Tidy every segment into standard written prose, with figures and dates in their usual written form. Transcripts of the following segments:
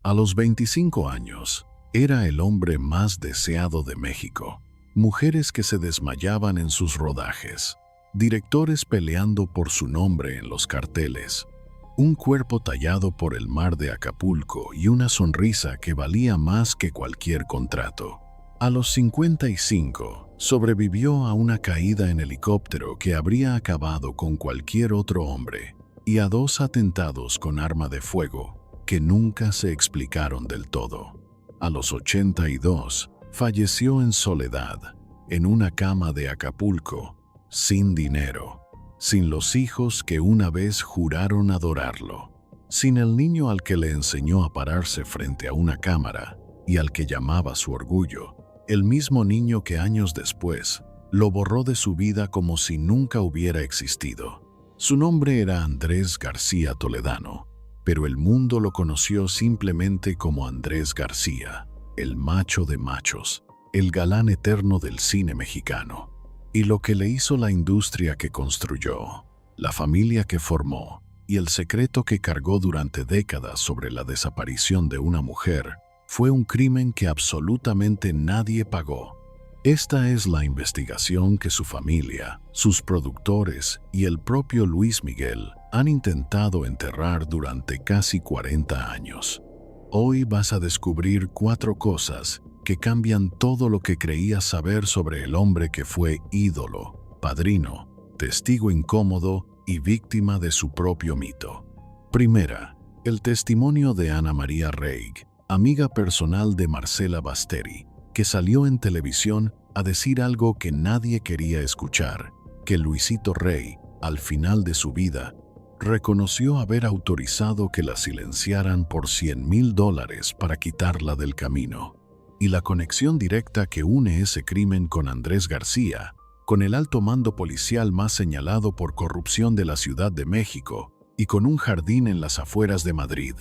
A los 25 años, era el hombre más deseado de México. Mujeres que se desmayaban en sus rodajes, directores peleando por su nombre en los carteles, un cuerpo tallado por el mar de Acapulco y una sonrisa que valía más que cualquier contrato. A los 55, sobrevivió a una caída en helicóptero que habría acabado con cualquier otro hombre y a 2 atentados con arma de fuego que nunca se explicaron del todo. A los 82, falleció en soledad, en una cama de Acapulco, sin dinero, sin los hijos que una vez juraron adorarlo, sin el niño al que le enseñó a pararse frente a una cámara y al que llamaba su orgullo, el mismo niño que años después lo borró de su vida como si nunca hubiera existido. Su nombre era Andrés García Toledano, pero el mundo lo conoció simplemente como Andrés García, el macho de machos, el galán eterno del cine mexicano. Y lo que le hizo la industria que construyó, la familia que formó y el secreto que cargó durante décadas sobre la desaparición de una mujer, fue un crimen que absolutamente nadie pagó. Esta es la investigación que su familia, sus productores y el propio Luis Miguel han intentado enterrar durante casi 40 años. Hoy vas a descubrir 4 cosas que cambian todo lo que creías saber sobre el hombre que fue ídolo, padrino, testigo incómodo y víctima de su propio mito. Primera, el testimonio de Ana María Reig, amiga personal de Marcela Basteri, que salió en televisión a decir algo que nadie quería escuchar, que Luisito Rey, al final de su vida, reconoció haber autorizado que la silenciaran por $100,000 para quitarla del camino. Y la conexión directa que une ese crimen con Andrés García, con el alto mando policial más señalado por corrupción de la Ciudad de México y con un jardín en las afueras de Madrid.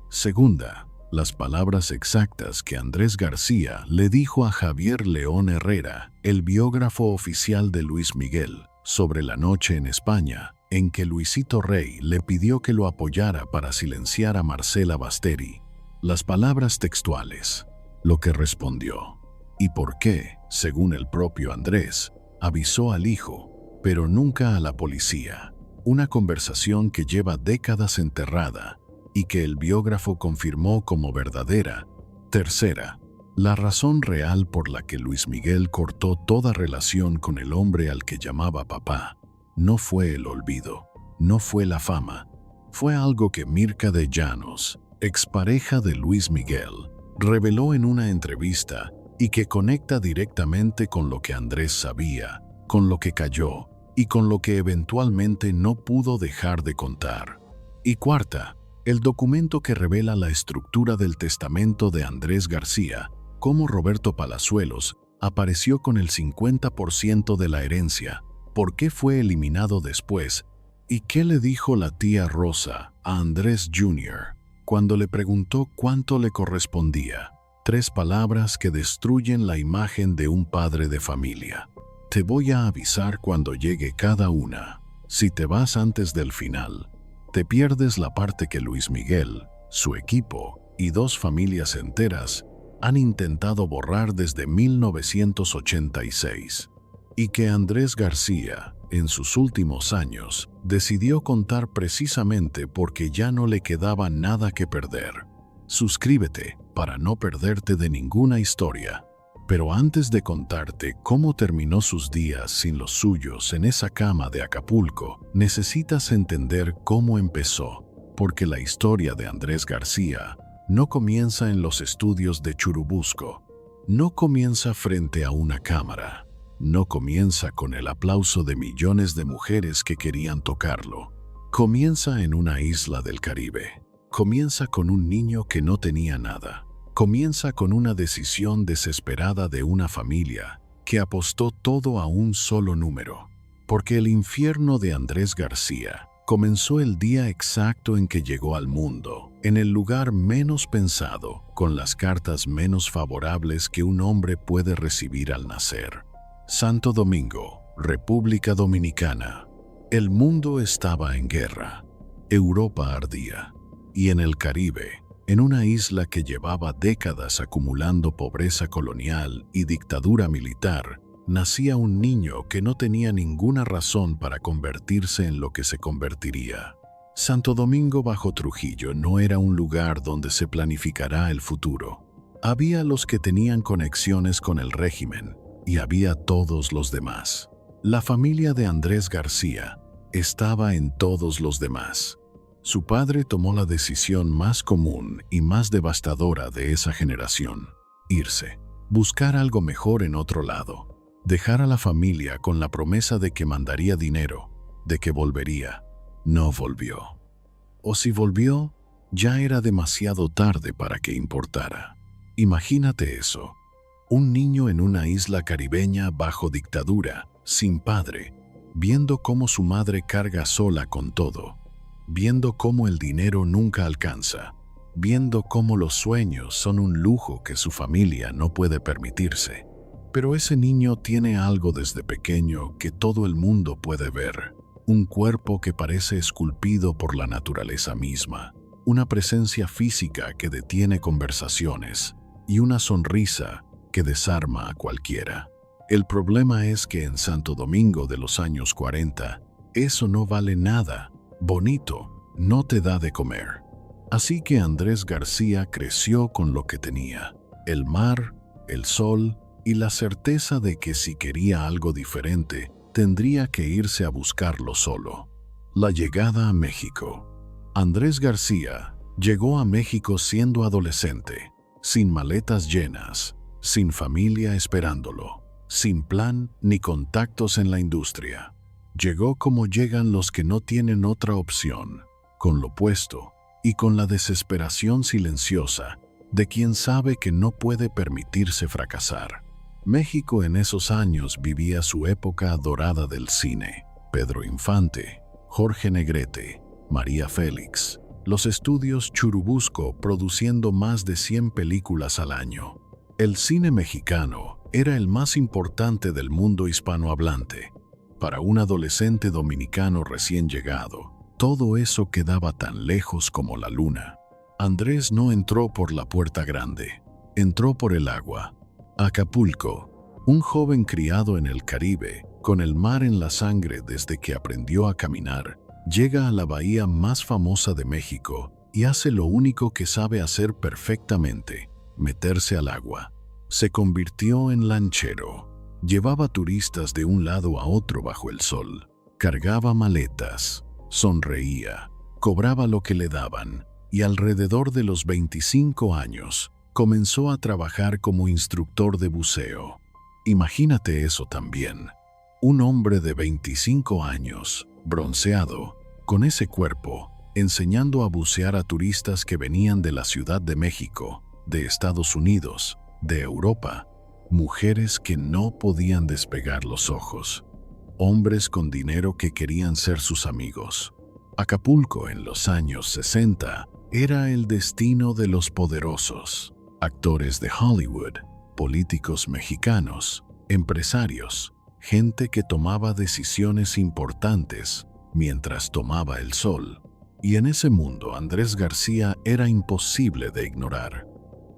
Segunda, las palabras exactas que Andrés García le dijo a Javier León Herrera, el biógrafo oficial de Luis Miguel, sobre la noche en España, en que Luisito Rey le pidió que lo apoyara para silenciar a Marcela Basteri. Las palabras textuales, lo que respondió, y por qué, según el propio Andrés, avisó al hijo, pero nunca a la policía. Una conversación que lleva décadas enterrada y que el biógrafo confirmó como verdadera. Tercera, la razón real por la que Luis Miguel cortó toda relación con el hombre al que llamaba papá. No fue el olvido, no fue la fama, fue algo que Mirka de Llanos, expareja de Luis Miguel, reveló en una entrevista y que conecta directamente con lo que Andrés sabía, con lo que cayó y con lo que eventualmente no pudo dejar de contar. Y cuarta, el documento que revela la estructura del testamento de Andrés García, cómo Roberto Palazuelos apareció con el 50% de la herencia, por qué fue eliminado después y qué le dijo la tía Rosa a Andrés Jr. cuando le preguntó cuánto le correspondía. 3 palabras que destruyen la imagen de un padre de familia. Te voy a avisar cuando llegue cada una. Si te vas antes del final, te pierdes la parte que Luis Miguel, su equipo y 2 familias enteras han intentado borrar desde 1986. Y que Andrés García, en sus últimos años, decidió contar precisamente porque ya no le quedaba nada que perder. Suscríbete para no perderte de ninguna historia. Pero antes de contarte cómo terminó sus días sin los suyos en esa cama de Acapulco, necesitas entender cómo empezó, porque la historia de Andrés García no comienza en los estudios de Churubusco, no comienza frente a una cámara, no comienza con el aplauso de millones de mujeres que querían tocarlo. Comienza en una isla del Caribe. Comienza con un niño que no tenía nada. Comienza con una decisión desesperada de una familia que apostó todo a un solo número. Porque el infierno de Andrés García comenzó el día exacto en que llegó al mundo, en el lugar menos pensado, con las cartas menos favorables que un hombre puede recibir al nacer. Santo Domingo, República Dominicana. El mundo estaba en guerra. Europa ardía. Y en el Caribe, En una isla que llevaba décadas acumulando pobreza colonial y dictadura militar, nacía un niño que no tenía ninguna razón para convertirse en lo que se convertiría. Santo Domingo bajo Trujillo no era un lugar donde se planificará el futuro. Había los que tenían conexiones con el régimen y había todos los demás. La familia de Andrés García estaba en todos los demás. Su padre tomó la decisión más común y más devastadora de esa generación: irse, buscar algo mejor en otro lado, dejar a la familia con la promesa de que mandaría dinero, de que volvería. No volvió. O si volvió, ya era demasiado tarde para que importara. Imagínate eso: un niño en una isla caribeña bajo dictadura, sin padre, viendo cómo su madre carga sola con todo, viendo cómo el dinero nunca alcanza, viendo cómo los sueños son un lujo que su familia no puede permitirse. Pero ese niño tiene algo desde pequeño que todo el mundo puede ver: un cuerpo que parece esculpido por la naturaleza misma, una presencia física que detiene conversaciones y una sonrisa que desarma a cualquiera. El problema es que en Santo Domingo de los años 40, eso no vale nada. Bonito no te da de comer. Así que Andrés García creció con lo que tenía: el mar, el sol y la certeza de que si quería algo diferente, tendría que irse a buscarlo solo. La llegada a México. Andrés García llegó a México siendo adolescente, sin maletas llenas, sin familia esperándolo, sin plan ni contactos en la industria. Llegó como llegan los que no tienen otra opción, con lo opuesto y con la desesperación silenciosa de quien sabe que no puede permitirse fracasar. México en esos años vivía su época dorada del cine: Pedro Infante, Jorge Negrete, María Félix, los estudios Churubusco produciendo más de 100 películas al año. El cine mexicano era el más importante del mundo hispanohablante. Para un adolescente dominicano recién llegado, todo eso quedaba tan lejos como la luna. Andrés no entró por la puerta grande, entró por el agua. Acapulco, un joven criado en el Caribe, con el mar en la sangre desde que aprendió a caminar, llega a la bahía más famosa de México y hace lo único que sabe hacer perfectamente: meterse al agua. Se convirtió en lanchero. Llevaba turistas de un lado a otro bajo el sol. Cargaba maletas, sonreía, cobraba lo que le daban y alrededor de los 25 años comenzó a trabajar como instructor de buceo. Imagínate eso también: un hombre de 25 años, bronceado, con ese cuerpo, enseñando a bucear a turistas que venían de la Ciudad de México, de Estados Unidos, de Europa. Mujeres que no podían despegar los ojos. Hombres con dinero que querían ser sus amigos. Acapulco en los años 60 era el destino de los poderosos. Actores de Hollywood, políticos mexicanos, empresarios, gente que tomaba decisiones importantes mientras tomaba el sol. Y en ese mundo Andrés García era imposible de ignorar.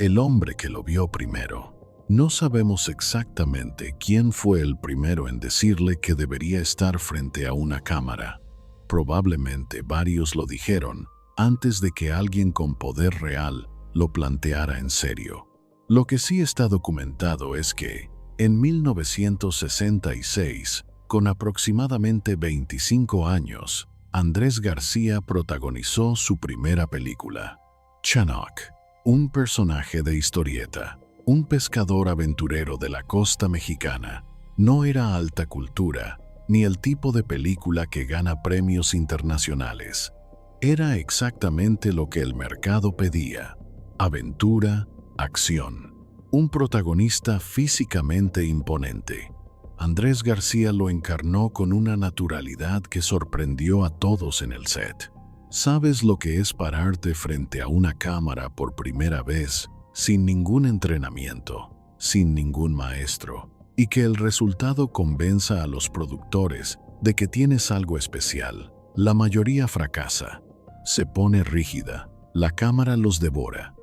El hombre que lo vio primero. No sabemos exactamente quién fue el primero en decirle que debería estar frente a una cámara. Probablemente varios lo dijeron antes de que alguien con poder real lo planteara en serio. Lo que sí está documentado es que, en 1966, con aproximadamente 25 años, Andrés García protagonizó su primera película. Chanoc, un personaje de historieta. Un pescador aventurero de la costa mexicana. No era alta cultura, ni el tipo de película que gana premios internacionales. Era exactamente lo que el mercado pedía: aventura, acción. Un protagonista físicamente imponente. Andrés García lo encarnó con una naturalidad que sorprendió a todos en el set. ¿Sabes lo que es pararte frente a una cámara por primera vez? Sin ningún entrenamiento, sin ningún maestro, y que el resultado convenza a los productores de que tienes algo especial. La mayoría fracasa, se pone rígida, La cámara los devora.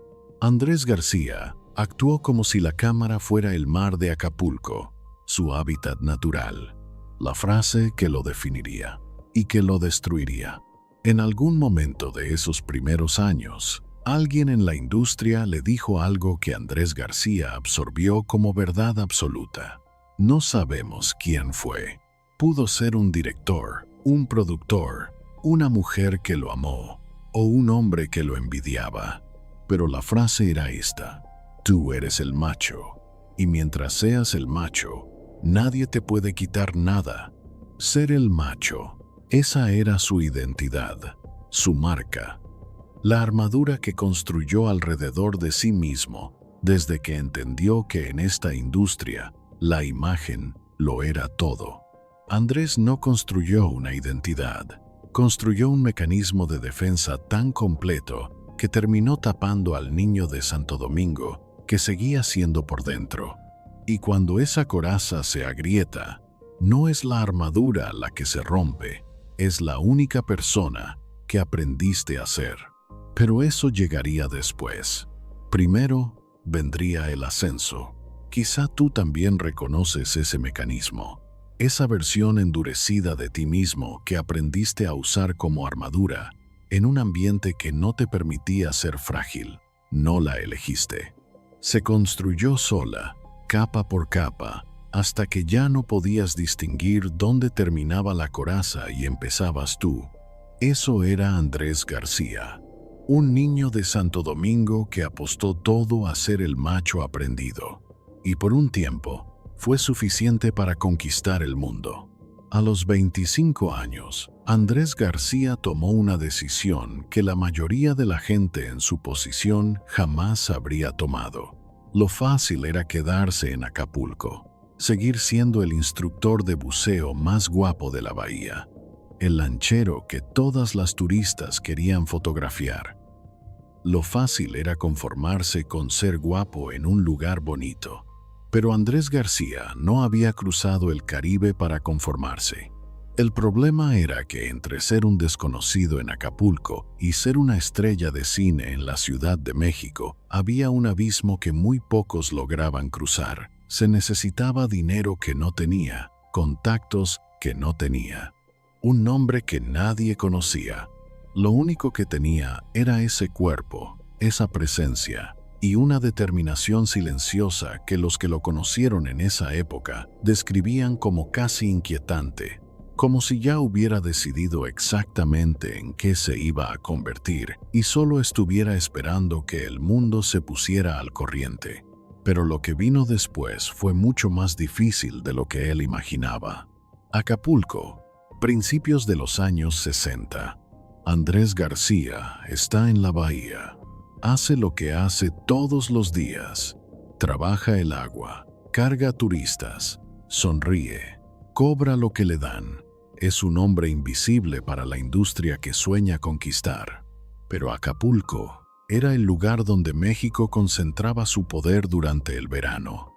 Andrés García actuó como si la cámara fuera el mar de Acapulco, su hábitat natural, la frase que lo definiría y que lo destruiría. En algún momento de esos primeros años, alguien en la industria le dijo algo que Andrés García absorbió como verdad absoluta. No sabemos quién fue. Pudo ser un director, un productor, una mujer que lo amó o un hombre que lo envidiaba. Pero la frase era esta: tú eres el macho, y mientras seas el macho, nadie te puede quitar nada. Ser el macho, esa era su identidad, su marca, la armadura que construyó alrededor de sí mismo desde que entendió que en esta industria la imagen lo era todo. Andrés no construyó una identidad, construyó un mecanismo de defensa tan completo que terminó tapando al niño de Santo Domingo que seguía siendo por dentro. Y cuando esa coraza se agrieta, no es la armadura la que se rompe, es la única persona que aprendiste a ser. Pero eso llegaría después. Primero vendría el ascenso. Quizá tú también reconoces ese mecanismo, esa versión endurecida de ti mismo que aprendiste a usar como armadura en un ambiente que no te permitía ser frágil. No la elegiste. Se construyó sola, capa por capa, hasta que ya no podías distinguir dónde terminaba la coraza y empezabas tú. Eso era Andrés García, un niño de Santo Domingo que apostó todo a ser el macho aprendido. Y por un tiempo, fue suficiente para conquistar el mundo. A los 25 años, Andrés García tomó una decisión que la mayoría de la gente en su posición jamás habría tomado. Lo fácil era quedarse en Acapulco, seguir siendo el instructor de buceo más guapo de la bahía, el lanchero que todas las turistas querían fotografiar. Lo fácil era conformarse con ser guapo en un lugar bonito. Pero Andrés García no había cruzado el Caribe para conformarse. El problema era que entre ser un desconocido en Acapulco y ser una estrella de cine en la Ciudad de México, había un abismo que muy pocos lograban cruzar. Se necesitaba dinero que no tenía, contactos que no tenía, un nombre que nadie conocía. Lo único que tenía era ese cuerpo, esa presencia, y una determinación silenciosa que los que lo conocieron en esa época describían como casi inquietante, como si ya hubiera decidido exactamente en qué se iba a convertir y solo estuviera esperando que el mundo se pusiera al corriente. Pero lo que vino después fue mucho más difícil de lo que él imaginaba. Acapulco, principios de los años 60. Andrés García está en la bahía. Hace lo que hace todos los días. Trabaja el agua, carga turistas, sonríe, cobra lo que le dan. Es un hombre invisible para la industria que sueña conquistar. Pero Acapulco era el lugar donde México concentraba su poder durante el verano.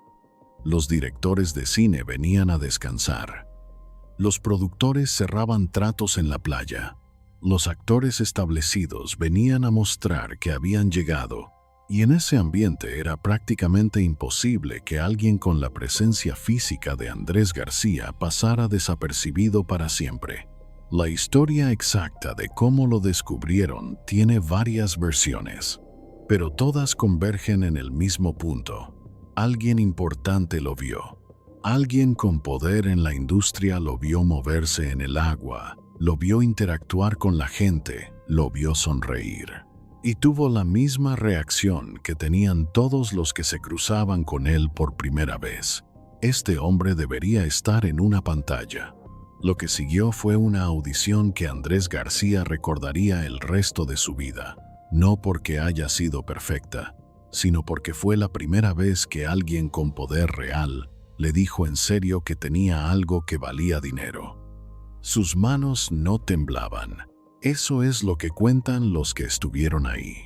Los directores de cine venían a descansar. Los productores cerraban tratos en la playa. Los actores establecidos venían a mostrar que habían llegado, y en ese ambiente era prácticamente imposible que alguien con la presencia física de Andrés García pasara desapercibido para siempre. La historia exacta de cómo lo descubrieron tiene varias versiones, pero todas convergen en el mismo punto. Alguien importante lo vio. Alguien con poder en la industria lo vio moverse en el agua, lo vio interactuar con la gente, lo vio sonreír. Y tuvo la misma reacción que tenían todos los que se cruzaban con él por primera vez. Este hombre debería estar en una pantalla. Lo que siguió fue una audición que Andrés García recordaría el resto de su vida. No porque haya sido perfecta, sino porque fue la primera vez que alguien con poder real le dijo en serio que tenía algo que valía dinero. Sus manos no temblaban. Eso es lo que cuentan los que estuvieron ahí.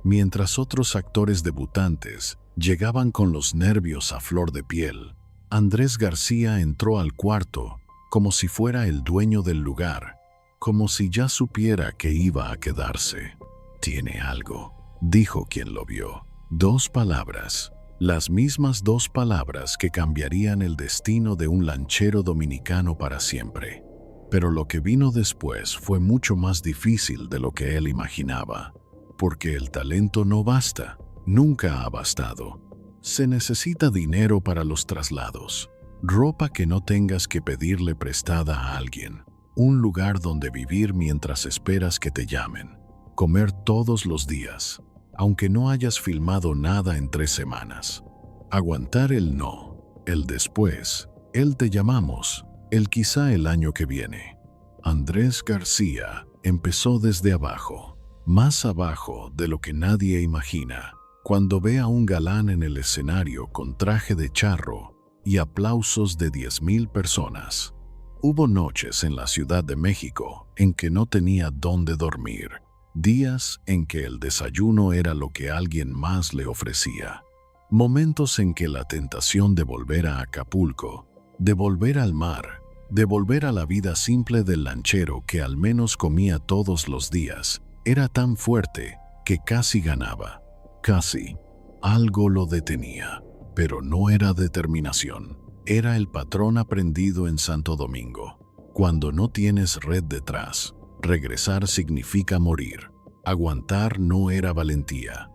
Mientras otros actores debutantes llegaban con los nervios a flor de piel, Andrés García entró al cuarto como si fuera el dueño del lugar, como si ya supiera que iba a quedarse. Tiene algo, dijo quien lo vio. 2 palabras, las mismas 2 palabras que cambiarían el destino de un lanchero dominicano para siempre. Pero lo que vino después fue mucho más difícil de lo que él imaginaba, porque el talento no basta, nunca ha bastado. Se necesita dinero para los traslados, ropa que no tengas que pedirle prestada a alguien, un lugar donde vivir mientras esperas que te llamen, comer todos los días, aunque no hayas filmado nada en 3 semanas. Aguantar el no, el después, el te llamamos, el quizá el año que viene. Andrés García empezó desde abajo, más abajo de lo que nadie imagina. Cuando ve a un galán en el escenario con traje de charro y aplausos de 10,000 personas. Hubo noches en la Ciudad de México en que no tenía dónde dormir, días en que el desayuno era lo que alguien más le ofrecía, momentos en que la tentación de volver a Acapulco, de volver al mar, de volver a la vida simple del lanchero que al menos comía todos los días, era tan fuerte que casi ganaba. Casi. Algo lo detenía, pero no era determinación. Era el patrón aprendido en Santo Domingo. Cuando no tienes red detrás, regresar significa morir. Aguantar no era valentía.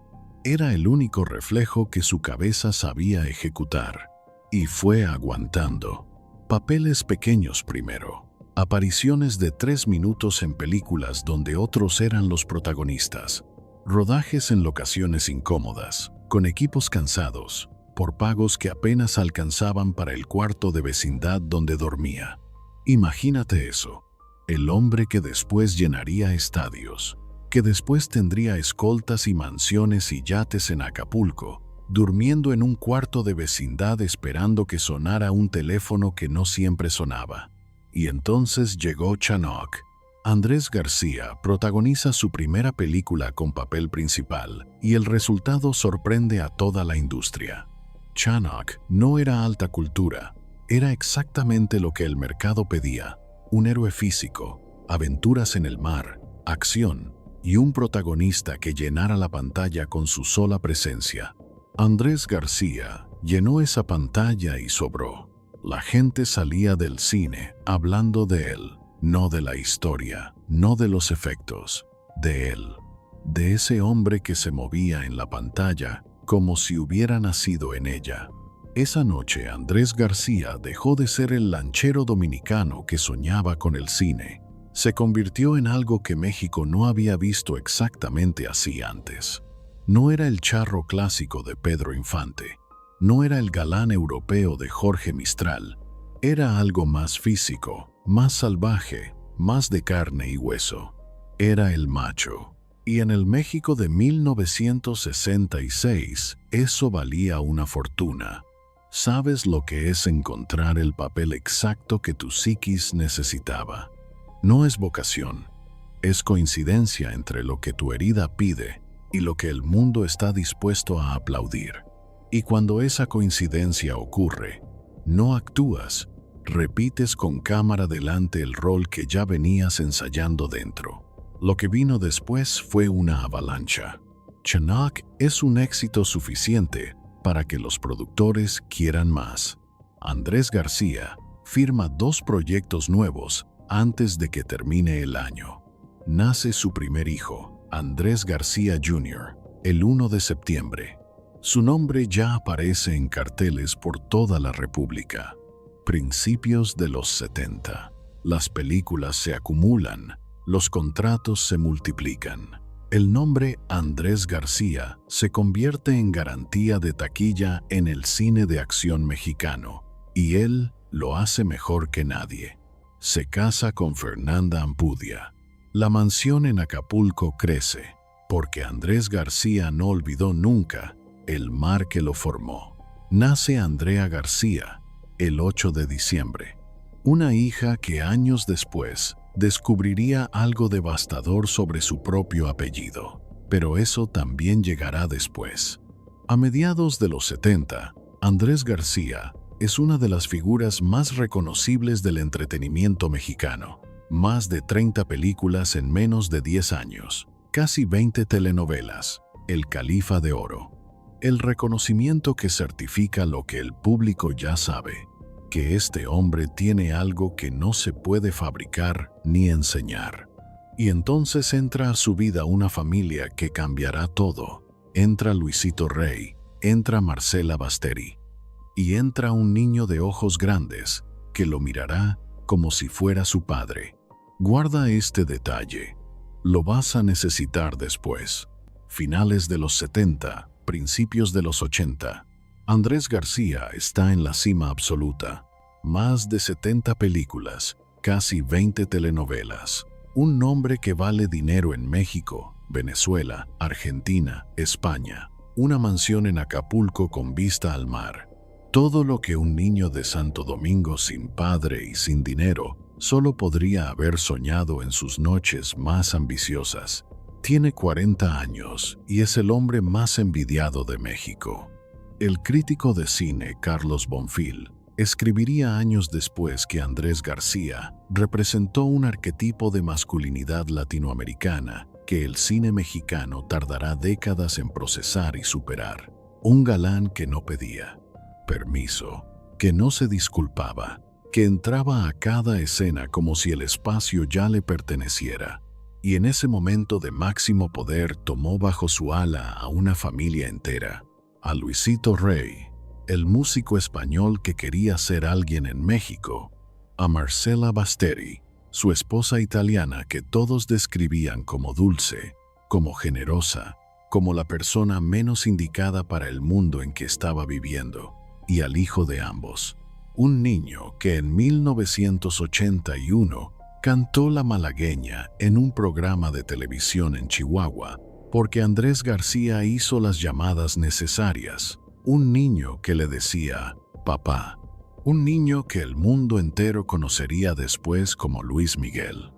Era el único reflejo que su cabeza sabía ejecutar. Y fue aguantando. Papeles pequeños primero. Apariciones de 3 minutos en películas donde otros eran los protagonistas. Rodajes en locaciones incómodas, con equipos cansados, por pagos que apenas alcanzaban para el cuarto de vecindad donde dormía. Imagínate eso, el hombre que después llenaría estadios, que después tendría escoltas y mansiones y yates en Acapulco, durmiendo en un cuarto de vecindad esperando que sonara un teléfono que no siempre sonaba. Y entonces llegó Chanoc. Andrés García protagoniza su primera película con papel principal y el resultado sorprende a toda la industria. Chanoc no era alta cultura, era exactamente lo que el mercado pedía: un héroe físico, aventuras en el mar, acción y un protagonista que llenara la pantalla con su sola presencia. Andrés García llenó esa pantalla y sobró. La gente salía del cine hablando de él. No de la historia, no de los efectos, de él, de ese hombre que se movía en la pantalla como si hubiera nacido en ella. Esa noche Andrés García dejó de ser el lanchero dominicano que soñaba con el cine. Se convirtió en algo que México no había visto exactamente así antes. No era el charro clásico de Pedro Infante, no era el galán europeo de Jorge Mistral, era algo más físico, más salvaje, más de carne y hueso. Era el macho. Y en el México de 1966, eso valía una fortuna. ¿Sabes lo que es encontrar el papel exacto que tu psiquis necesitaba? No es vocación, es coincidencia entre lo que tu herida pide y lo que el mundo está dispuesto a aplaudir. Y cuando esa coincidencia ocurre, no actúas, repites con cámara delante el rol que ya venías ensayando dentro. Lo que vino después fue una avalancha. Chanoc es un éxito suficiente para que los productores quieran más. Andrés García firma 2 proyectos nuevos antes de que termine el año. Nace su primer hijo, Andrés García Jr., el 1 de septiembre. Su nombre ya aparece en carteles por toda la República. Principios de los 70. Las películas se acumulan, los contratos se multiplican. El nombre Andrés García se convierte en garantía de taquilla en el cine de acción mexicano, y él lo hace mejor que nadie. Se casa con Fernanda Ampudia. La mansión en Acapulco crece, porque Andrés García no olvidó nunca el mar que lo formó. Nace Andrea García, el 8 de diciembre. Una hija que años después descubriría algo devastador sobre su propio apellido. Pero eso también llegará después. A mediados de los 70, Andrés García es una de las figuras más reconocibles del entretenimiento mexicano. Más de 30 películas en menos de 10 años. casi 20 telenovelas, el Califa de Oro. El reconocimiento que certifica lo que el público ya sabe, que este hombre tiene algo que no se puede fabricar ni enseñar. Y entonces entra a su vida una familia que cambiará todo. Entra Luisito Rey, entra Marcela Basteri, y entra un niño de ojos grandes que lo mirará como si fuera su padre. Guarda este detalle. Lo vas a necesitar después. Finales de los 70, principios de los 80. Andrés García está en la cima absoluta. Más de 70 películas, casi 20 telenovelas. Un nombre que vale dinero en México, Venezuela, Argentina, España. Una mansión en Acapulco con vista al mar. Todo lo que un niño de Santo Domingo sin padre y sin dinero solo podría haber soñado en sus noches más ambiciosas. Tiene 40 años y es el hombre más envidiado de México. El crítico de cine Carlos Bonfil escribiría años después que Andrés García representó un arquetipo de masculinidad latinoamericana que el cine mexicano tardará décadas en procesar y superar. Un galán que no pedía permiso, que no se disculpaba, que entraba a cada escena como si el espacio ya le perteneciera, y en ese momento de máximo poder tomó bajo su ala a una familia entera, a Luisito Rey, el músico español que quería ser alguien en México, a Marcela Basteri, su esposa italiana que todos describían como dulce, como generosa, como la persona menos indicada para el mundo en que estaba viviendo, y al hijo de ambos, un niño que en 1981 cantó La Malagueña en un programa de televisión en Chihuahua, porque Andrés García hizo las llamadas necesarias. Un niño que le decía, papá. Un niño que el mundo entero conocería después como Luis Miguel.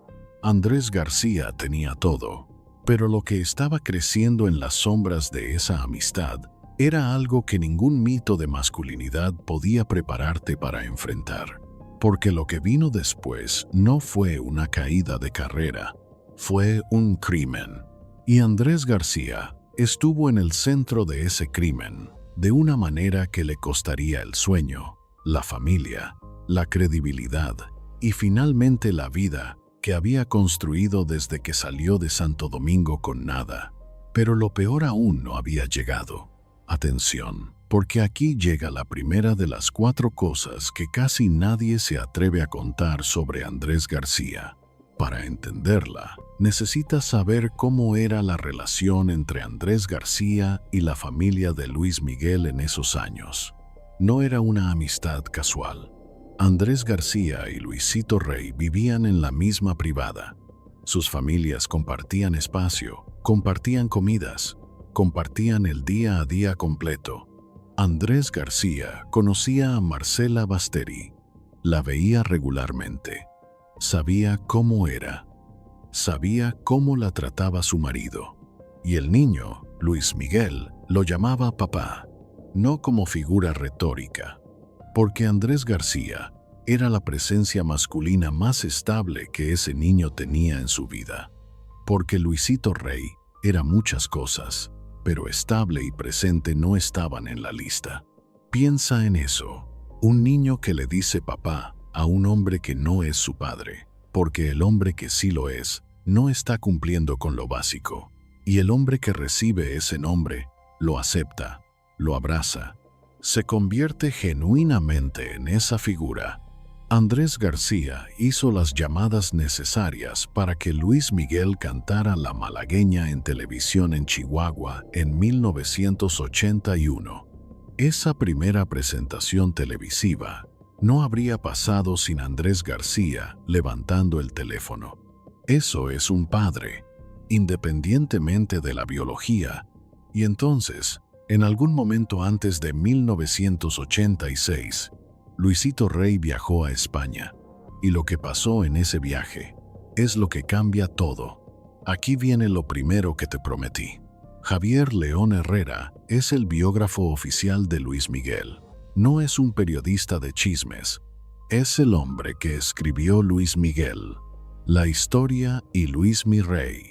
Andrés García tenía todo, pero lo que estaba creciendo en las sombras de esa amistad era algo que ningún mito de masculinidad podía prepararte para enfrentar, porque lo que vino después no fue una caída de carrera, fue un crimen. Y Andrés García estuvo en el centro de ese crimen, de una manera que le costaría el sueño, la familia, la credibilidad y finalmente la vida que había construido desde que salió de Santo Domingo con nada. Pero lo peor aún no había llegado. Atención, porque aquí llega la primera de las 4 cosas que casi nadie se atreve a contar sobre Andrés García. Para entenderla, necesitas saber cómo era la relación entre Andrés García y la familia de Luis Miguel en esos años. No era una amistad casual. Andrés García y Luisito Rey vivían en la misma privada. Sus familias compartían espacio, compartían comidas, compartían el día a día completo. Andrés García conocía a Marcela Basteri. La veía regularmente. Sabía cómo era. Sabía cómo la trataba su marido. Y el niño, Luis Miguel, lo llamaba papá, no como figura retórica, porque Andrés García era la presencia masculina más estable que ese niño tenía en su vida. Porque Luisito Rey era muchas cosas, pero estable y presente no estaban en la lista. Piensa en eso, un niño que le dice papá a un hombre que no es su padre, porque el hombre que sí lo es, no está cumpliendo con lo básico, y el hombre que recibe ese nombre, lo acepta, lo abraza, se convierte genuinamente en esa figura. Andrés García hizo las llamadas necesarias para que Luis Miguel cantara La Malagueña en televisión en Chihuahua en 1981. Esa primera presentación televisiva no habría pasado sin Andrés García levantando el teléfono. Eso es un padre, independientemente de la biología. Y entonces, en algún momento antes de 1986, Luisito Rey viajó a España, y lo que pasó en ese viaje es lo que cambia todo. Aquí viene lo primero que te prometí. Javier León Herrera es el biógrafo oficial de Luis Miguel. No es un periodista de chismes, es el hombre que escribió Luis Miguel, La Historia y Luis Mi Rey,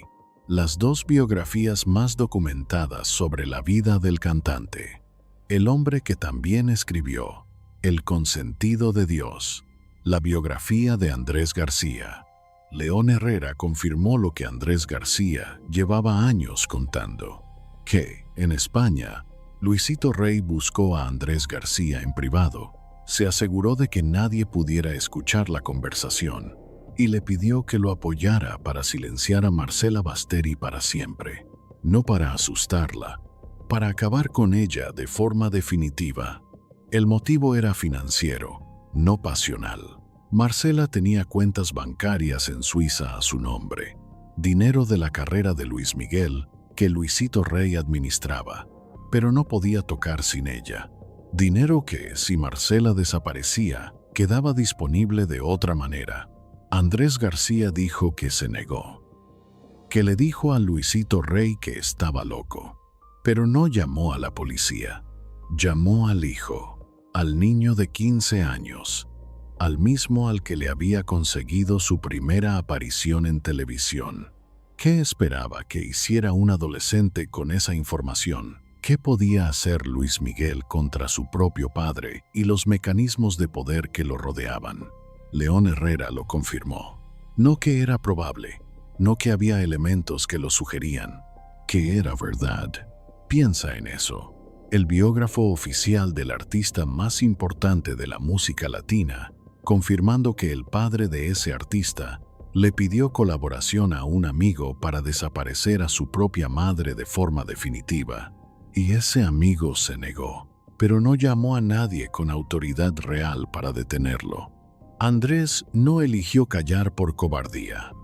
las dos biografías más documentadas sobre la vida del cantante. El hombre que también escribió El consentido de Dios, la biografía de Andrés García. León Herrera confirmó lo que Andrés García llevaba años contando, que, en España, Luisito Rey buscó a Andrés García en privado, se aseguró de que nadie pudiera escuchar la conversación y le pidió que lo apoyara para silenciar a Marcela Basteri para siempre, no para asustarla, para acabar con ella de forma definitiva. El motivo era financiero, no pasional. Marcela tenía cuentas bancarias en Suiza a su nombre, dinero de la carrera de Luis Miguel que Luisito Rey administraba, pero no podía tocar sin ella. Dinero que, si Marcela desaparecía, quedaba disponible de otra manera. Andrés García dijo que se negó, que le dijo a Luisito Rey que estaba loco, pero no llamó a la policía. Llamó al hijo, al niño de 15 años, al mismo al que le había conseguido su primera aparición en televisión. ¿Qué esperaba que hiciera un adolescente con esa información? ¿Qué podía hacer Luis Miguel contra su propio padre y los mecanismos de poder que lo rodeaban? León Herrera lo confirmó. No que era probable, no que había elementos que lo sugerían, que era verdad. Piensa en eso. El biógrafo oficial del artista más importante de la música latina, confirmando que el padre de ese artista le pidió colaboración a un amigo para desaparecer a su propia madre de forma definitiva. Y ese amigo se negó, pero no llamó a nadie con autoridad real para detenerlo. Andrés no eligió callar por cobardía.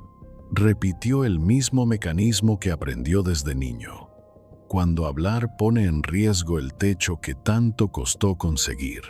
Repitió el mismo mecanismo que aprendió desde niño. Cuando hablar pone en riesgo el techo que tanto costó conseguir,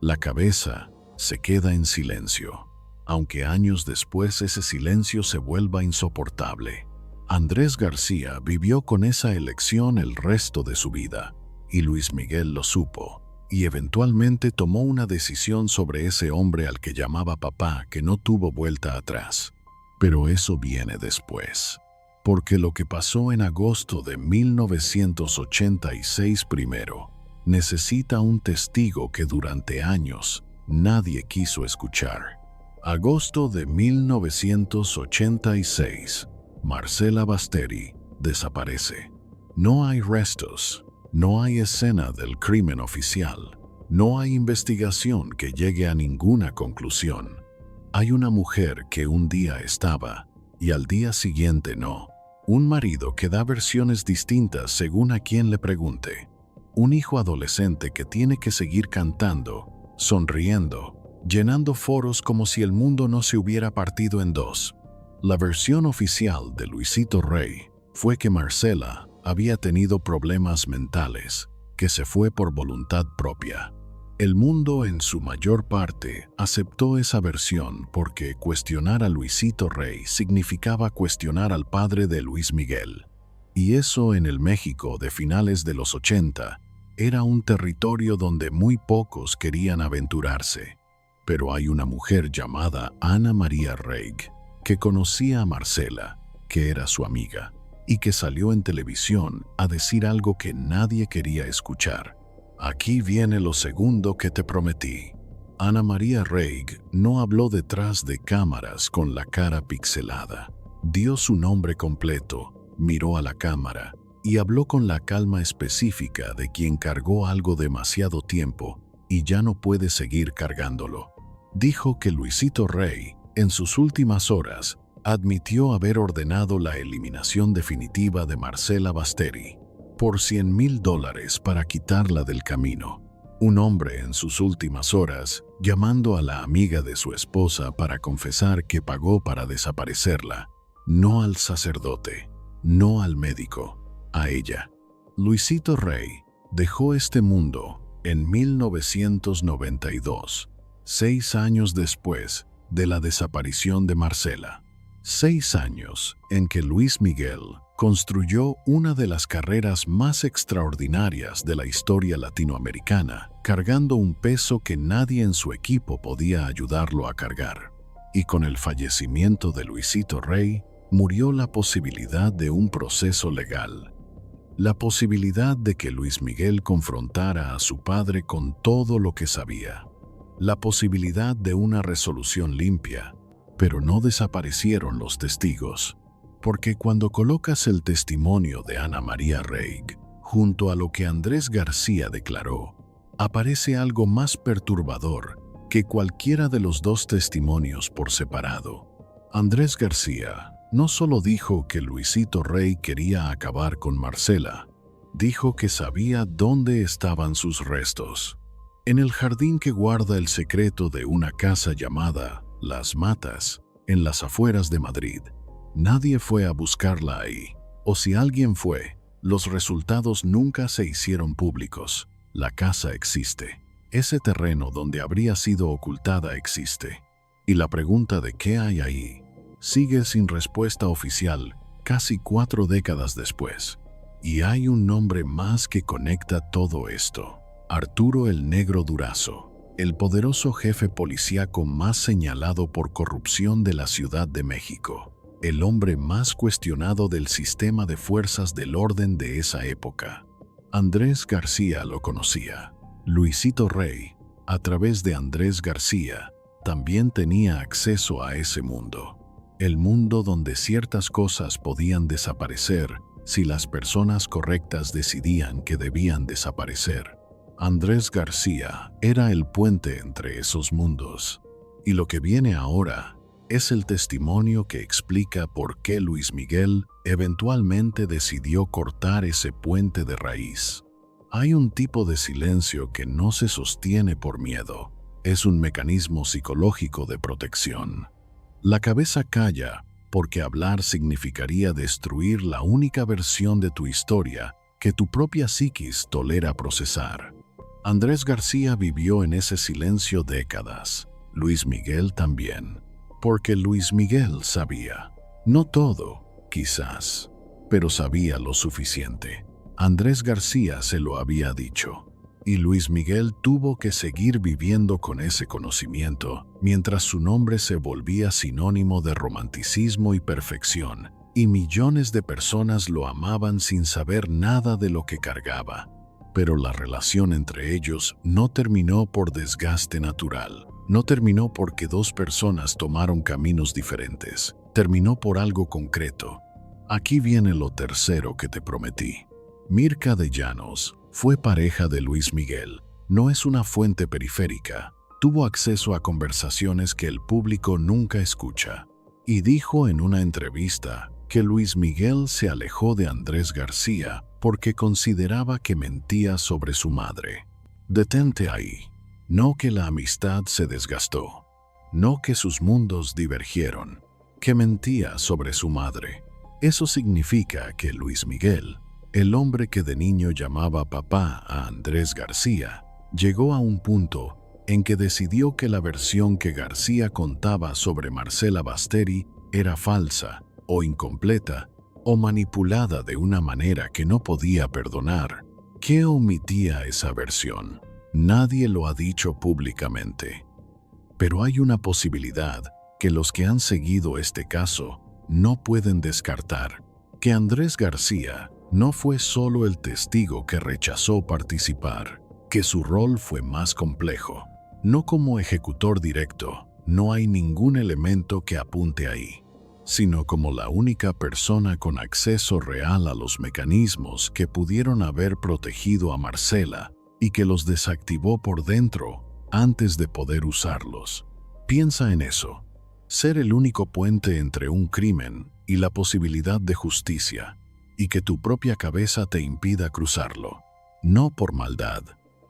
la cabeza se queda en silencio, aunque años después ese silencio se vuelva insoportable. Andrés García vivió con esa elección el resto de su vida, y Luis Miguel lo supo, y eventualmente tomó una decisión sobre ese hombre al que llamaba papá que no tuvo vuelta atrás. Pero eso viene después, porque lo que pasó en agosto de 1986 primero necesita un testigo que durante años nadie quiso escuchar. Agosto de 1986. Marcela Basteri desaparece. No hay restos, no hay escena del crimen oficial, no hay investigación que llegue a ninguna conclusión. Hay una mujer que un día estaba y al día siguiente no. Un marido que da versiones distintas según a quien le pregunte. Un hijo adolescente que tiene que seguir cantando, sonriendo, llenando foros como si el mundo no se hubiera partido en dos. La versión oficial de Luisito Rey fue que Marcela había tenido problemas mentales, que se fue por voluntad propia. El mundo en su mayor parte aceptó esa versión porque cuestionar a Luisito Rey significaba cuestionar al padre de Luis Miguel. Y eso en el México de finales de los 80 era un territorio donde muy pocos querían aventurarse. Pero hay una mujer llamada Ana María Rey que conocía a Marcela, que era su amiga, y que salió en televisión a decir algo que nadie quería escuchar. Aquí viene lo segundo que te prometí. Ana María Rey no habló detrás de cámaras con la cara pixelada. Dio su nombre completo, miró a la cámara y habló con la calma específica de quien cargó algo demasiado tiempo y ya no puede seguir cargándolo. Dijo que Luisito Rey, en sus últimas horas, admitió haber ordenado la eliminación definitiva de Marcela Basteri por $100,000 para quitarla del camino. Un hombre en sus últimas horas llamando a la amiga de su esposa para confesar que pagó para desaparecerla, no al sacerdote, no al médico, a ella. Luisito Rey dejó este mundo en 1992, 6 años después de la desaparición de Marcela. 6 años en que Luis Miguel construyó una de las carreras más extraordinarias de la historia latinoamericana, cargando un peso que nadie en su equipo podía ayudarlo a cargar. Y con el fallecimiento de Luisito Rey, murió la posibilidad de un proceso legal. La posibilidad de que Luis Miguel confrontara a su padre con todo lo que sabía. La posibilidad de una resolución limpia, pero no desaparecieron los testigos. Porque cuando colocas el testimonio de Ana María Reig junto a lo que Andrés García declaró, aparece algo más perturbador que cualquiera de los dos testimonios por separado. Andrés García no solo dijo que Luisito Rey quería acabar con Marcela, dijo que sabía dónde estaban sus restos. En el jardín que guarda el secreto de una casa llamada Las Matas, en las afueras de Madrid. Nadie fue a buscarla ahí, o si alguien fue, los resultados nunca se hicieron públicos. La casa existe. Ese terreno donde habría sido ocultada existe. Y la pregunta de qué hay ahí sigue sin respuesta oficial casi 4 décadas después. Y hay un nombre más que conecta todo esto. Arturo el Negro Durazo, el poderoso jefe policíaco más señalado por corrupción de la Ciudad de México. El hombre más cuestionado del sistema de fuerzas del orden de esa época. Andrés García lo conocía. Luisito Rey, a través de Andrés García, también tenía acceso a ese mundo. El mundo donde ciertas cosas podían desaparecer si las personas correctas decidían que debían desaparecer. Andrés García era el puente entre esos mundos. Y lo que viene ahora es el testimonio que explica por qué Luis Miguel eventualmente decidió cortar ese puente de raíz. Hay un tipo de silencio que no se sostiene por miedo. Es un mecanismo psicológico de protección. La cabeza calla porque hablar significaría destruir la única versión de tu historia que tu propia psiquis tolera procesar. Andrés García vivió en ese silencio décadas. Luis Miguel también. Porque Luis Miguel sabía. No todo, quizás, pero sabía lo suficiente. Andrés García se lo había dicho. Y Luis Miguel tuvo que seguir viviendo con ese conocimiento, mientras su nombre se volvía sinónimo de romanticismo y perfección, y millones de personas lo amaban sin saber nada de lo que cargaba. Pero la relación entre ellos no terminó por desgaste natural. No terminó porque dos personas tomaron caminos diferentes. Terminó por algo concreto. Aquí viene lo tercero que te prometí. Mirka de Llanos fue pareja de Luis Miguel. No es una fuente periférica. Tuvo acceso a conversaciones que el público nunca escucha. Y dijo en una entrevista que Luis Miguel se alejó de Andrés García porque consideraba que mentía sobre su madre. Detente ahí. No que la amistad se desgastó. No que sus mundos divergieron. Que mentía sobre su madre. Eso significa que Luis Miguel, el hombre que de niño llamaba papá a Andrés García, llegó a un punto en que decidió que la versión que García contaba sobre Marcela Basteri era falsa o incompleta o manipulada de una manera que no podía perdonar. ¿Qué omitía esa versión? Nadie lo ha dicho públicamente. Pero hay una posibilidad que los que han seguido este caso no pueden descartar, que Andrés García no fue solo el testigo que rechazó participar, que su rol fue más complejo. No como ejecutor directo, no hay ningún elemento que apunte ahí, sino como la única persona con acceso real a los mecanismos que pudieron haber protegido a Marcela y que los desactivó por dentro antes de poder usarlos. Piensa en eso. Ser el único puente entre un crimen y la posibilidad de justicia, y que tu propia cabeza te impida cruzarlo. No por maldad,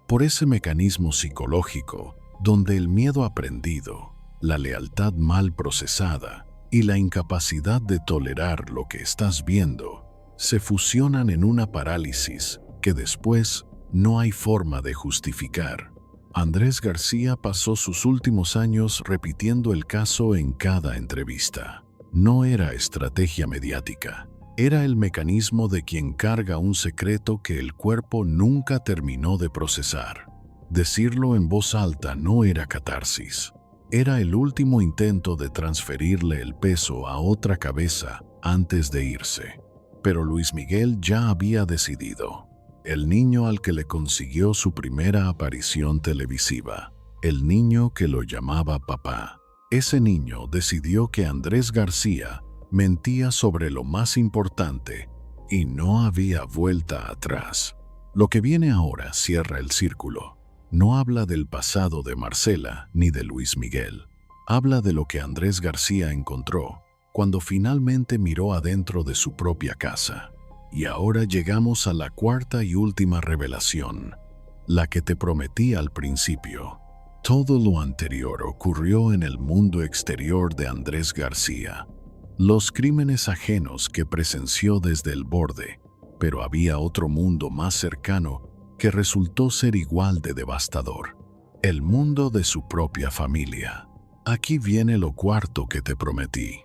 por ese mecanismo psicológico donde el miedo aprendido, la lealtad mal procesada y la incapacidad de tolerar lo que estás viendo se fusionan en una parálisis que después no hay forma de justificar. Andrés García pasó sus últimos años repitiendo el caso en cada entrevista. No era estrategia mediática, era el mecanismo de quien carga un secreto que el cuerpo nunca terminó de procesar. Decirlo en voz alta no era catarsis, era el último intento de transferirle el peso a otra cabeza antes de irse. Pero Luis Miguel ya había decidido. El niño al que le consiguió su primera aparición televisiva. El niño que lo llamaba papá. Ese niño decidió que Andrés García mentía sobre lo más importante y no había vuelta atrás. Lo que viene ahora cierra el círculo. No habla del pasado de Marcela ni de Luis Miguel. Habla de lo que Andrés García encontró cuando finalmente miró adentro de su propia casa. Y ahora llegamos a la cuarta y última revelación, la que te prometí al principio. Todo lo anterior ocurrió en el mundo exterior de Andrés García. Los crímenes ajenos que presenció desde el borde, pero había otro mundo más cercano que resultó ser igual de devastador. El mundo de su propia familia. Aquí viene lo cuarto que te prometí.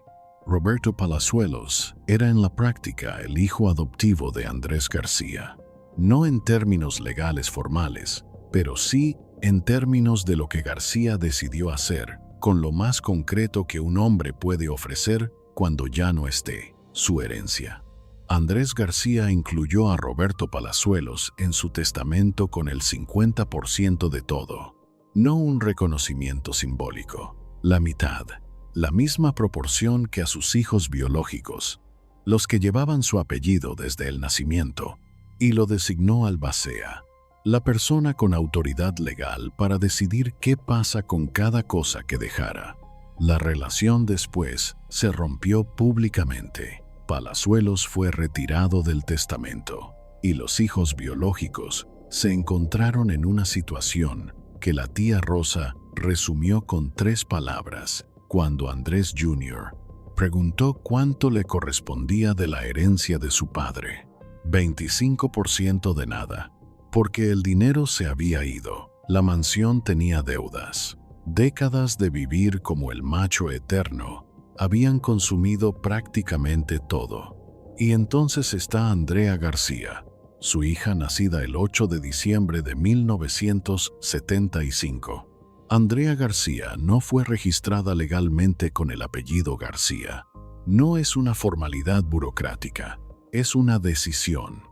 Roberto Palazuelos era en la práctica el hijo adoptivo de Andrés García. No en términos legales formales, pero sí en términos de lo que García decidió hacer con lo más concreto que un hombre puede ofrecer cuando ya no esté, su herencia. Andrés García incluyó a Roberto Palazuelos en su testamento con el 50% de todo. No un reconocimiento simbólico, la mitad, la misma proporción que a sus hijos biológicos, los que llevaban su apellido desde el nacimiento, y lo designó albacea, la persona con autoridad legal para decidir qué pasa con cada cosa que dejara. La relación después se rompió públicamente. Palazuelos fue retirado del testamento y los hijos biológicos se encontraron en una situación que la tía Rosa resumió con 3 palabras cuando Andrés Jr. preguntó cuánto le correspondía de la herencia de su padre. 25% de nada, porque el dinero se había ido, la mansión tenía deudas. Décadas de vivir como el macho eterno habían consumido prácticamente todo. Y entonces está Andrea García, su hija nacida el 8 de diciembre de 1975. Andrea García no fue registrada legalmente con el apellido García. No es una formalidad burocrática, es una decisión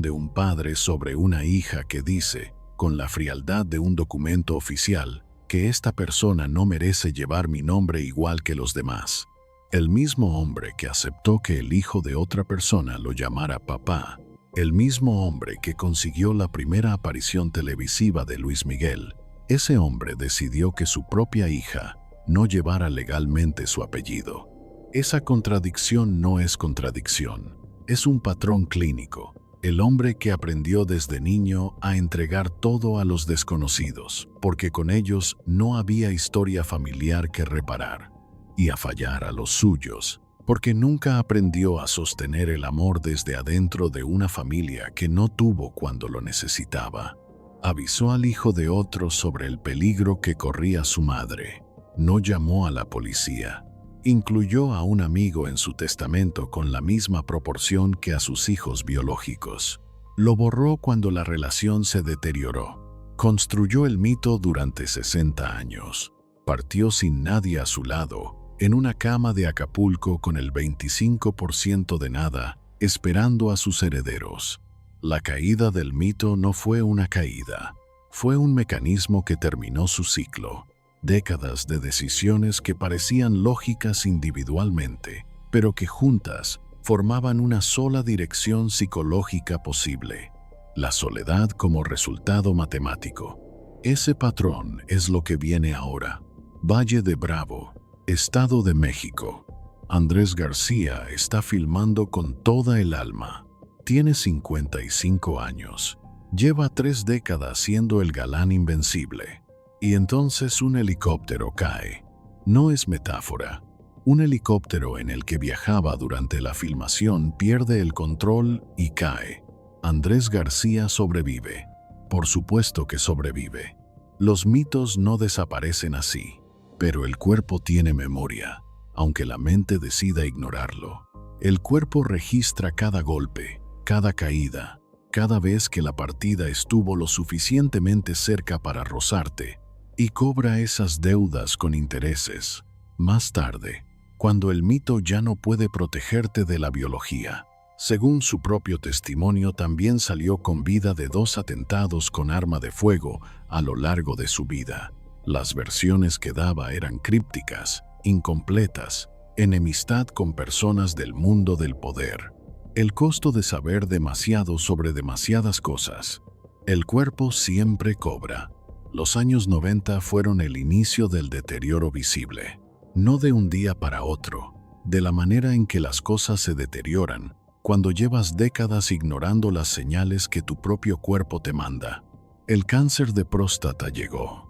de un padre sobre una hija que dice, con la frialdad de un documento oficial, que esta persona no merece llevar mi nombre igual que los demás. El mismo hombre que aceptó que el hijo de otra persona lo llamara papá, el mismo hombre que consiguió la primera aparición televisiva de Luis Miguel, ese hombre decidió que su propia hija no llevara legalmente su apellido. Esa contradicción no es contradicción, es un patrón clínico. El hombre que aprendió desde niño a entregar todo a los desconocidos, porque con ellos no había historia familiar que reparar, y a fallar a los suyos, porque nunca aprendió a sostener el amor desde adentro de una familia que no tuvo cuando lo necesitaba. Avisó al hijo de otro sobre el peligro que corría su madre. No llamó a la policía. Incluyó a un amigo en su testamento con la misma proporción que a sus hijos biológicos. Lo borró cuando la relación se deterioró. Construyó el mito durante 60 años. Partió sin nadie a su lado, en una cama de Acapulco con el 25% de nada, esperando a sus herederos. La caída del mito no fue una caída, fue un mecanismo que terminó su ciclo. Décadas de decisiones que parecían lógicas individualmente, pero que juntas formaban una sola dirección psicológica posible: la soledad como resultado matemático. Ese patrón es lo que viene ahora. Valle de Bravo, Estado de México. Andrés García está filmando con toda el alma. Tiene 55 años. Lleva 3 décadas siendo el galán invencible. Y entonces un helicóptero cae. No es metáfora. Un helicóptero en el que viajaba durante la filmación pierde el control y cae. Andrés García sobrevive. Por supuesto que sobrevive. Los mitos no desaparecen así, pero el cuerpo tiene memoria, aunque la mente decida ignorarlo. El cuerpo registra cada golpe, cada caída, cada vez que la partida estuvo lo suficientemente cerca para rozarte, y cobra esas deudas con intereses. Más tarde, cuando el mito ya no puede protegerte de la biología. Según su propio testimonio, también salió con vida de 2 atentados con arma de fuego a lo largo de su vida. Las versiones que daba eran crípticas, incompletas, enemistad con personas del mundo del poder. El costo de saber demasiado sobre demasiadas cosas. El cuerpo siempre cobra. Los años 90 fueron el inicio del deterioro visible. No de un día para otro, de la manera en que las cosas se deterioran cuando llevas décadas ignorando las señales que tu propio cuerpo te manda. El cáncer de próstata llegó.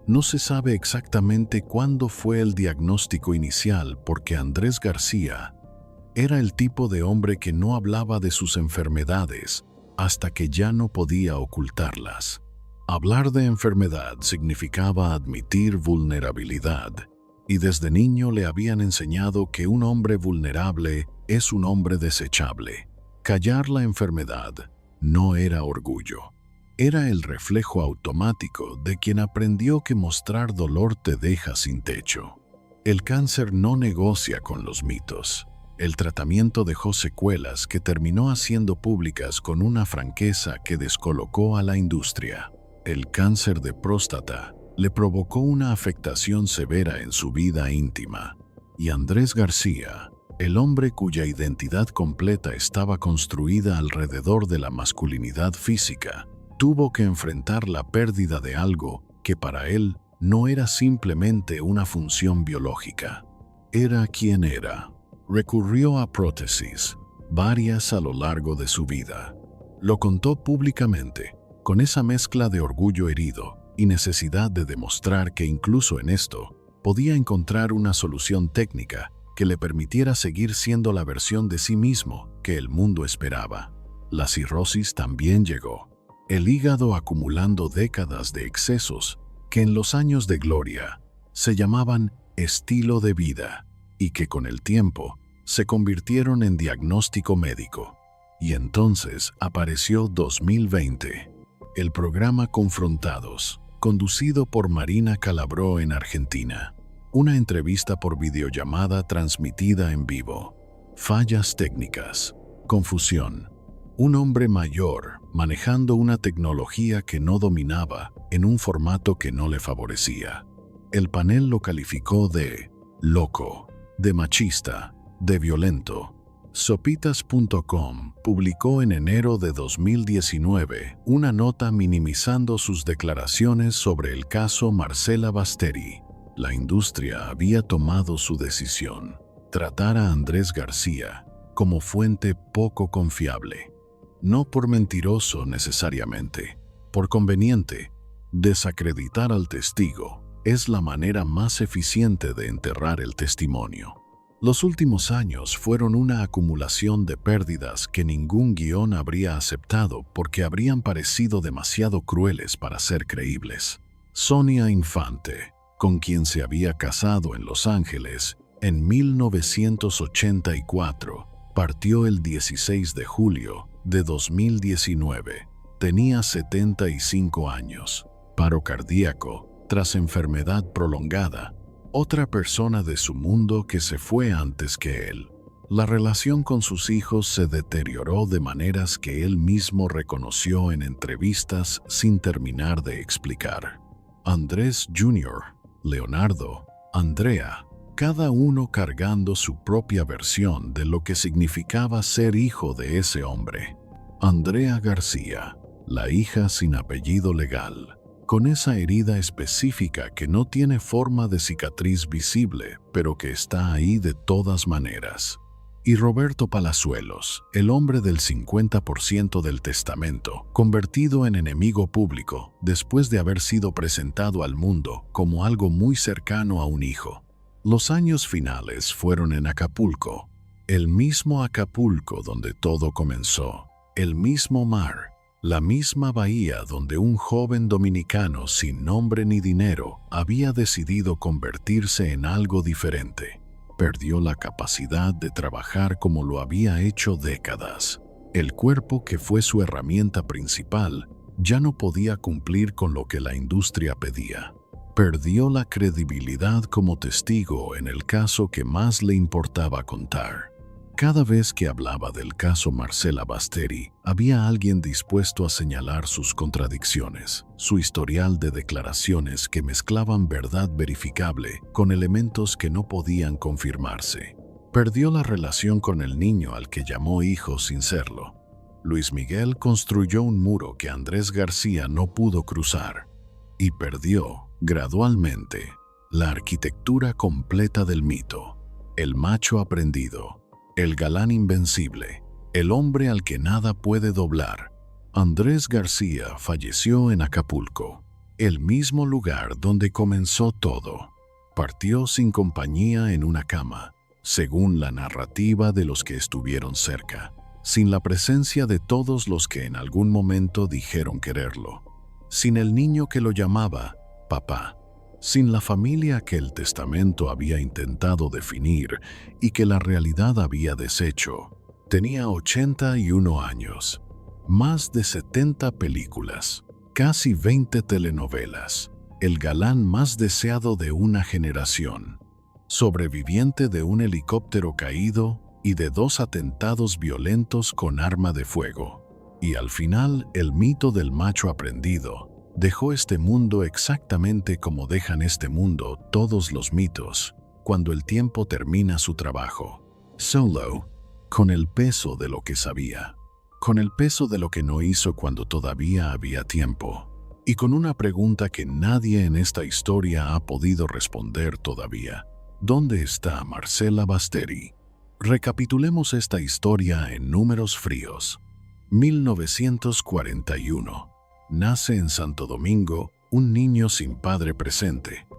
No se sabe exactamente cuándo fue el diagnóstico inicial porque Andrés García era el tipo de hombre que no hablaba de sus enfermedades hasta que ya no podía ocultarlas. Hablar de enfermedad significaba admitir vulnerabilidad, y desde niño le habían enseñado que un hombre vulnerable es un hombre desechable. Callar la enfermedad no era orgullo. Era el reflejo automático de quien aprendió que mostrar dolor te deja sin techo. El cáncer no negocia con los mitos. El tratamiento dejó secuelas que terminó haciendo públicas con una franqueza que descolocó a la industria. El cáncer de próstata le provocó una afectación severa en su vida íntima. Y Andrés García, el hombre cuya identidad completa estaba construida alrededor de la masculinidad física, tuvo que enfrentar la pérdida de algo que para él no era simplemente una función biológica. Era quien era. Recurrió a prótesis, varias a lo largo de su vida. Lo contó públicamente, con esa mezcla de orgullo herido y necesidad de demostrar que incluso en esto podía encontrar una solución técnica que le permitiera seguir siendo la versión de sí mismo que el mundo esperaba. La cirrosis también llegó. El hígado acumulando décadas de excesos que en los años de gloria se llamaban estilo de vida y que con el tiempo se convirtieron en diagnóstico médico. Y entonces apareció 2020, el programa Confrontados, conducido por Marina Calabró en Argentina. Una entrevista por videollamada transmitida en vivo. Fallas técnicas. Confusión. Un hombre mayor manejando una tecnología que no dominaba en un formato que no le favorecía. El panel lo calificó de loco, de machista, de violento. Sopitas.com publicó en enero de 2019 una nota minimizando sus declaraciones sobre el caso Marcela Basteri. La industria había tomado su decisión: tratar a Andrés García como fuente poco confiable. No por mentiroso necesariamente, por conveniente. Desacreditar al testigo es la manera más eficiente de enterrar el testimonio. Los últimos años fueron una acumulación de pérdidas que ningún guión habría aceptado porque habrían parecido demasiado crueles para ser creíbles. Sonia Infante, con quien se había casado en Los Ángeles en 1984, partió el 16 de julio de 2019. Tenía 75 años. Paro cardíaco tras enfermedad prolongada. Otra persona de su mundo que se fue antes que él. La relación con sus hijos se deterioró de maneras que él mismo reconoció en entrevistas sin terminar de explicar. Andrés Jr., Leonardo, Andrea, cada uno cargando su propia versión de lo que significaba ser hijo de ese hombre. Andrea García, la hija sin apellido legal, con esa herida específica que no tiene forma de cicatriz visible, pero que está ahí de todas maneras. Y Roberto Palazuelos, el hombre del 50% del testamento, convertido en enemigo público después de haber sido presentado al mundo como algo muy cercano a un hijo. Los años finales fueron en Acapulco, el mismo Acapulco donde todo comenzó, el mismo mar, la misma bahía donde un joven dominicano sin nombre ni dinero había decidido convertirse en algo diferente. Perdió la capacidad de trabajar como lo había hecho décadas. El cuerpo que fue su herramienta principal ya no podía cumplir con lo que la industria pedía. Perdió la credibilidad como testigo en el caso que más le importaba contar. Cada vez que hablaba del caso Marcela Basteri, había alguien dispuesto a señalar sus contradicciones, su historial de declaraciones que mezclaban verdad verificable con elementos que no podían confirmarse. Perdió la relación con el niño al que llamó hijo sin serlo. Luis Miguel construyó un muro que Andrés García no pudo cruzar. Y perdió, gradualmente, la arquitectura completa del mito. El macho aprendido, el galán invencible, el hombre al que nada puede doblar. Andrés García falleció en Acapulco, el mismo lugar donde comenzó todo. Partió sin compañía en una cama, según la narrativa de los que estuvieron cerca, sin la presencia de todos los que en algún momento dijeron quererlo, sin el niño que lo llamaba papá, sin la familia que el testamento había intentado definir y que la realidad había deshecho. Tenía 81 años, más de 70 películas, casi 20 telenovelas, el galán más deseado de una generación, sobreviviente de un helicóptero caído y de 2 atentados violentos con arma de fuego. Y al final, el mito del macho aprendido dejó este mundo exactamente como dejan este mundo todos los mitos, cuando el tiempo termina su trabajo. Solo, con el peso de lo que sabía, con el peso de lo que no hizo cuando todavía había tiempo, y con una pregunta que nadie en esta historia ha podido responder todavía. ¿Dónde está Marcela Basteri? Recapitulemos esta historia en números fríos. 1941. Nace en Santo Domingo un niño sin padre presente,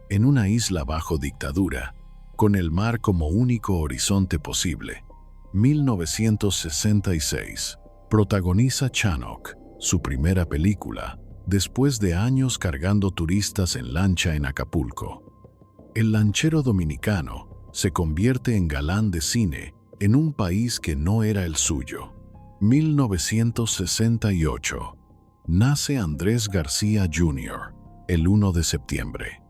en una isla bajo dictadura, con el mar como único horizonte posible. 1966. Protagoniza Chanok, su primera película, después de años cargando turistas en lancha en Acapulco. El lanchero dominicano se convierte en galán de cine en un país que no era el suyo. 1968. Nace Andrés García Jr., el 1 de septiembre.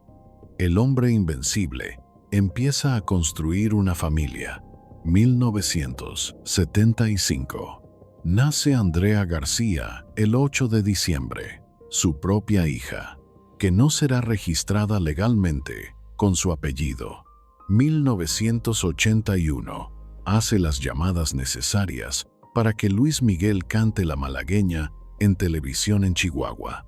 El hombre invencible empieza a construir una familia. 1975. Nace Andrea García el 8 de diciembre, su propia hija, que no será registrada legalmente con su apellido. 1981. Hace las llamadas necesarias para que Luis Miguel cante La Malagueña en televisión en Chihuahua.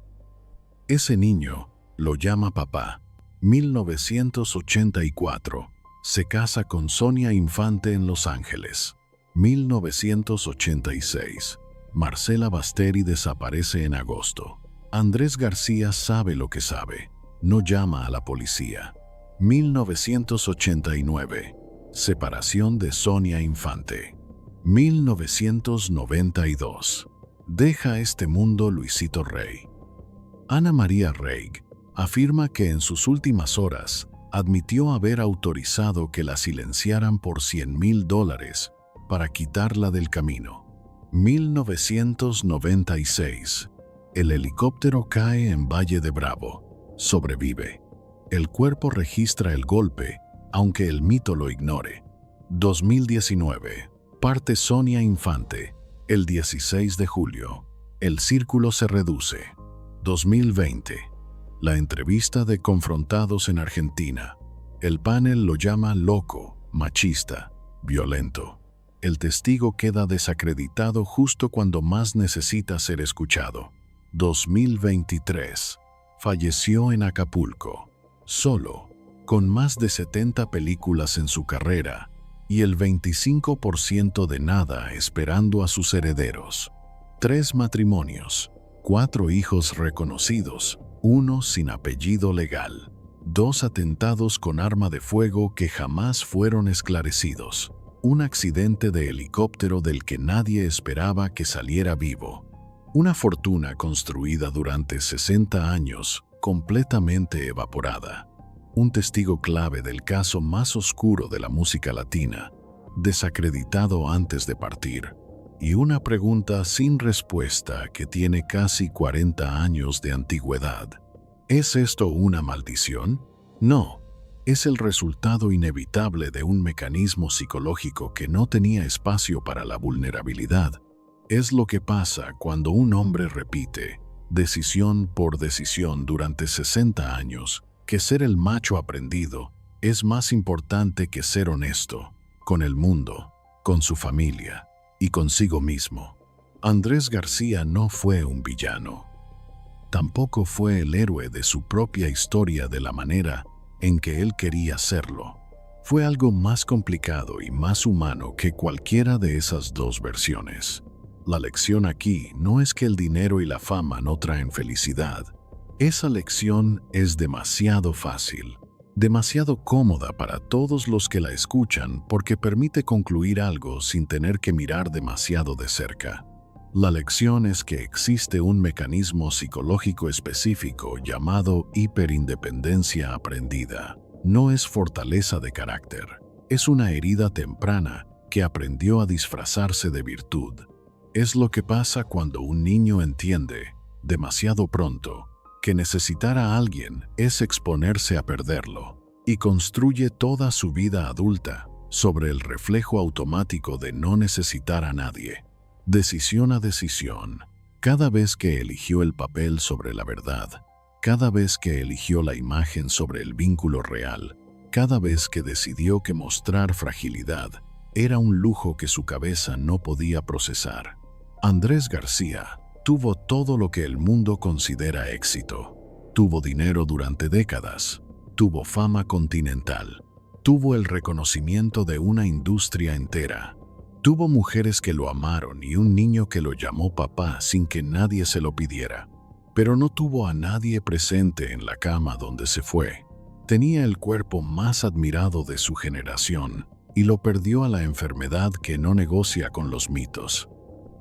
Ese niño lo llama papá. 1984. Se casa con Sonia Infante en Los Ángeles. 1986. Marcela Basteri desaparece en agosto. Andrés García sabe lo que sabe. No llama a la policía. 1989. Separación de Sonia Infante. 1992. Deja este mundo Luisito Rey. Ana María Reig afirma que en sus últimas horas admitió haber autorizado que la silenciaran por $100,000 para quitarla del camino. 1996. El helicóptero cae en Valle de Bravo. Sobrevive. El cuerpo registra el golpe, aunque el mito lo ignore. 2019. Parte Sonia Infante. El 16 de julio. El círculo se reduce. 2020. La entrevista de Confrontados en Argentina. El panel lo llama loco, machista, violento. El testigo queda desacreditado justo cuando más necesita ser escuchado. 2023. Falleció en Acapulco, solo, con más de 70 películas en su carrera y el 25% de nada esperando a sus herederos. 3 matrimonios, 4 hijos reconocidos, 1 sin apellido legal, 2 atentados con arma de fuego que jamás fueron esclarecidos, un accidente de helicóptero del que nadie esperaba que saliera vivo, una fortuna construida durante 60 años completamente evaporada, un testigo clave del caso más oscuro de la música latina, desacreditado antes de partir, y una pregunta sin respuesta que tiene casi 40 años de antigüedad. ¿Es esto una maldición? No, es el resultado inevitable de un mecanismo psicológico que no tenía espacio para la vulnerabilidad. Es lo que pasa cuando un hombre repite, decisión por decisión durante 60 años, que ser el macho aprendido es más importante que ser honesto, con el mundo, con su familia y consigo mismo. Andrés García no fue un villano. Tampoco fue el héroe de su propia historia de la manera en que él quería serlo. Fue algo más complicado y más humano que cualquiera de esas dos versiones. La lección aquí no es que el dinero y la fama no traen felicidad. Esa lección es demasiado fácil, demasiado cómoda para todos los que la escuchan porque permite concluir algo sin tener que mirar demasiado de cerca. La lección es que existe un mecanismo psicológico específico llamado hiperindependencia aprendida. No es fortaleza de carácter, es una herida temprana que aprendió a disfrazarse de virtud. Es lo que pasa cuando un niño entiende, demasiado pronto, que necesitar a alguien es exponerse a perderlo, y construye toda su vida adulta sobre el reflejo automático de no necesitar a nadie. Decisión a decisión, cada vez que eligió el papel sobre la verdad, cada vez que eligió la imagen sobre el vínculo real, cada vez que decidió que mostrar fragilidad era un lujo que su cabeza no podía procesar. Andrés García tuvo todo lo que el mundo considera éxito. Tuvo dinero durante décadas, tuvo fama continental, tuvo el reconocimiento de una industria entera. Tuvo mujeres que lo amaron y un niño que lo llamó papá sin que nadie se lo pidiera. Pero no tuvo a nadie presente en la cama donde se fue. Tenía el cuerpo más admirado de su generación y lo perdió a la enfermedad que no negocia con los mitos.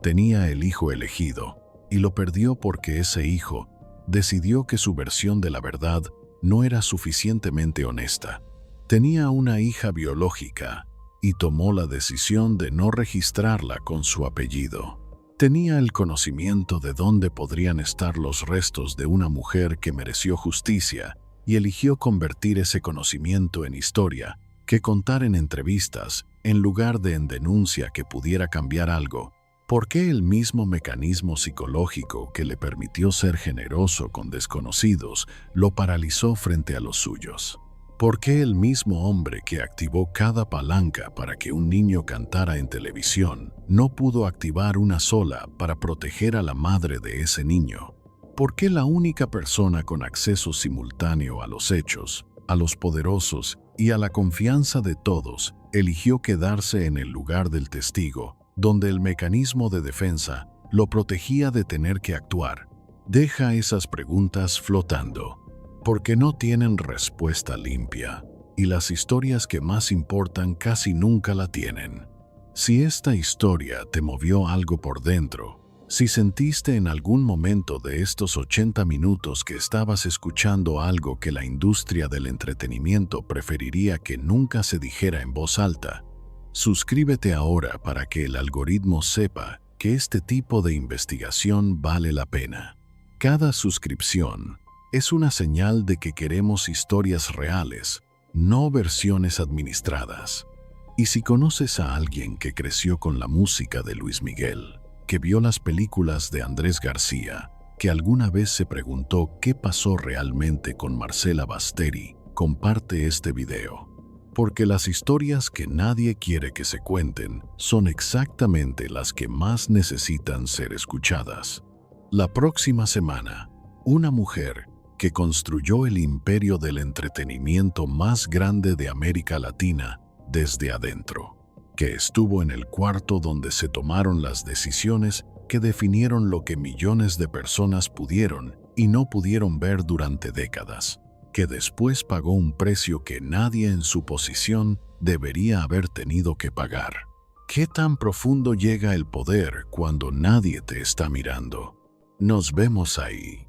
Tenía el hijo elegido y lo perdió porque ese hijo decidió que su versión de la verdad no era suficientemente honesta. Tenía una hija biológica y tomó la decisión de no registrarla con su apellido. Tenía el conocimiento de dónde podrían estar los restos de una mujer que mereció justicia y eligió convertir ese conocimiento en historia que contar en entrevistas en lugar de en denuncia que pudiera cambiar algo. ¿Por qué el mismo mecanismo psicológico que le permitió ser generoso con desconocidos lo paralizó frente a los suyos? ¿Por qué el mismo hombre que activó cada palanca para que un niño cantara en televisión no pudo activar una sola para proteger a la madre de ese niño? ¿Por qué la única persona con acceso simultáneo a los hechos, a los poderosos y a la confianza de todos eligió quedarse en el lugar del testigo, donde el mecanismo de defensa lo protegía de tener que actuar? Deja esas preguntas flotando, porque no tienen respuesta limpia, y las historias que más importan casi nunca la tienen. Si esta historia te movió algo por dentro, si sentiste en algún momento de estos 80 minutos que estabas escuchando algo que la industria del entretenimiento preferiría que nunca se dijera en voz alta, suscríbete ahora para que el algoritmo sepa que este tipo de investigación vale la pena. Cada suscripción es una señal de que queremos historias reales, no versiones administradas. Y si conoces a alguien que creció con la música de Luis Miguel, que vio las películas de Andrés García, que alguna vez se preguntó qué pasó realmente con Marcela Basteri, comparte este video. Porque las historias que nadie quiere que se cuenten son exactamente las que más necesitan ser escuchadas. La próxima semana, una mujer que construyó el imperio del entretenimiento más grande de América Latina desde adentro, que estuvo en el cuarto donde se tomaron las decisiones que definieron lo que millones de personas pudieron y no pudieron ver durante décadas, que después pagó un precio que nadie en su posición debería haber tenido que pagar. ¿Qué tan profundo llega el poder cuando nadie te está mirando? Nos vemos ahí.